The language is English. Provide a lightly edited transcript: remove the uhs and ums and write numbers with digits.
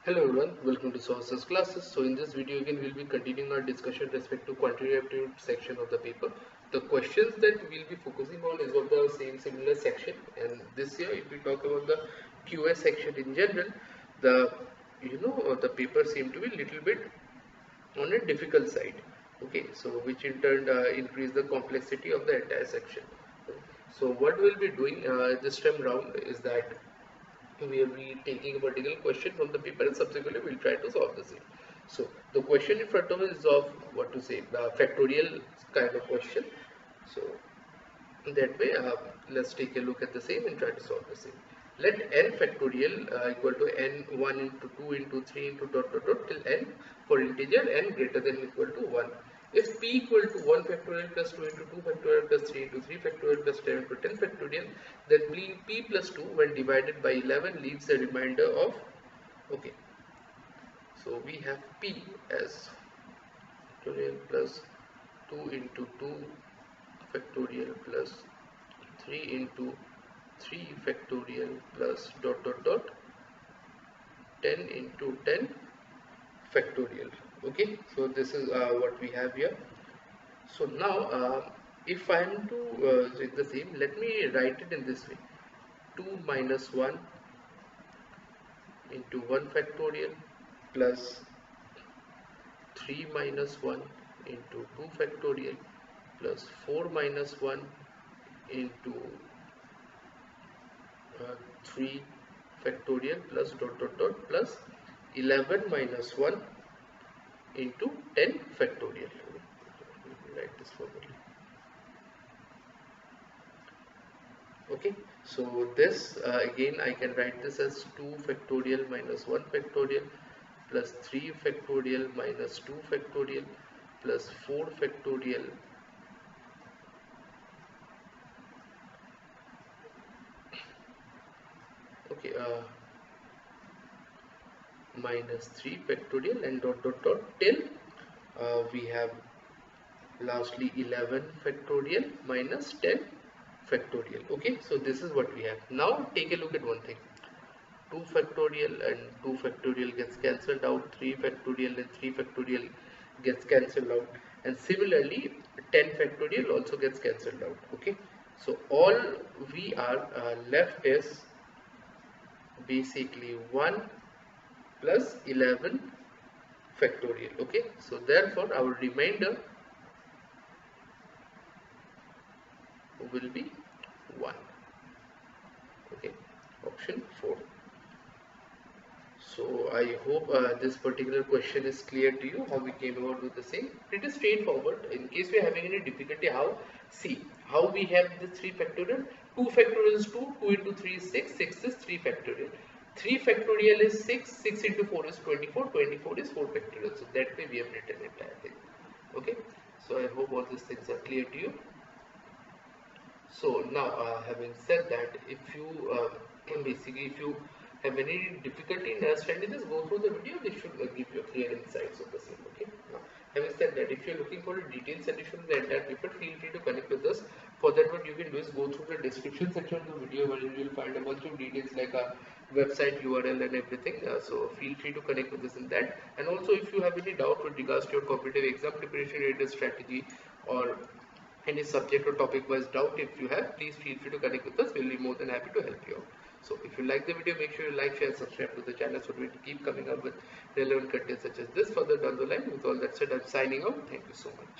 Hello everyone, welcome to Sources classes. So in this video again we'll be continuing our discussion respect to quantitative aptitude section of the paper. The questions that we'll be focusing on is of the same similar section, and this year if we talk about the QA section in general, the paper seemed to be a little bit on a difficult side. Okay, so which in turn increase the complexity of the entire section. So what we'll be doing this time round is that we will be taking a particular question from the paper and subsequently we'll try to solve the same. So the question in front of us is of what to say, factorial kind of question. So that way let's take a look at the same and try to solve the same. Let n factorial equal to n1 into 2 into 3 into dot dot dot till n for integer n greater than or equal to 1. If p equal to 1 factorial plus 2 into 2 factorial plus 3 into 3 factorial plus 10 into 10 factorial, then p plus 2 when divided by 11 leaves a remainder of, okay, so we have p as factorial plus 2 into 2 factorial plus 3 into 3 factorial plus dot dot dot 10 into 10 factorial. Okay, so this is what we have here. So now if I am to do the same, let me write it in this way: 2 minus 1 into 1 factorial plus 3 minus 1 into 2 factorial plus 4 minus 1 into 3 factorial plus dot dot dot plus 11 minus 1 into 10 factorial. Let me write this formally. Okay, so this again I can write this as 2 factorial minus 1 factorial plus 3 factorial minus 2 factorial plus 4 factorial okay minus 3 factorial and dot dot dot till we have lastly 11 factorial minus 10 factorial. Okay, so this is what we have. Now take a look at one thing: 2 factorial and 2 factorial gets cancelled out, 3 factorial and 3 factorial gets cancelled out, and similarly 10 factorial also gets cancelled out. Okay, so all we are left is basically 1 plus 11 factorial. Okay, so therefore our remainder will be 1. Okay, option 4. So I hope this particular question is clear to you, how we came about with the same. It is straightforward. In case we are having any difficulty, how we have the 3 factorial. 2 factorial is 2, 2 into 3 is 6, 6 is 3 factorial. 3 factorial is 6, 6 into 4 is 24, 24 is 4 factorial. So that way we have written the entire thing. Okay, so I hope all these things are clear to you. So now having said that, if you basically if you have any difficulty in understanding this, go through the video. This should give you clear insights of the same. Okay, now having said that, if you are looking for a detailed solution of the entire paper, feel free to connect with us. For that, what you can do is go through the description section of the video, where you will find a bunch of details like a website URL and everything. So feel free to connect with us in that. And also, if you have any doubt with regards to your competitive exam preparation related strategy, or any subject or topic wise doubt if you have, please feel free to connect with us. We'll be more than happy to help you out. So if you like the video, make sure you like, share, subscribe to the channel so we can keep coming up with relevant content such as this further down the line. With all that said, I'm signing out. Thank you so much.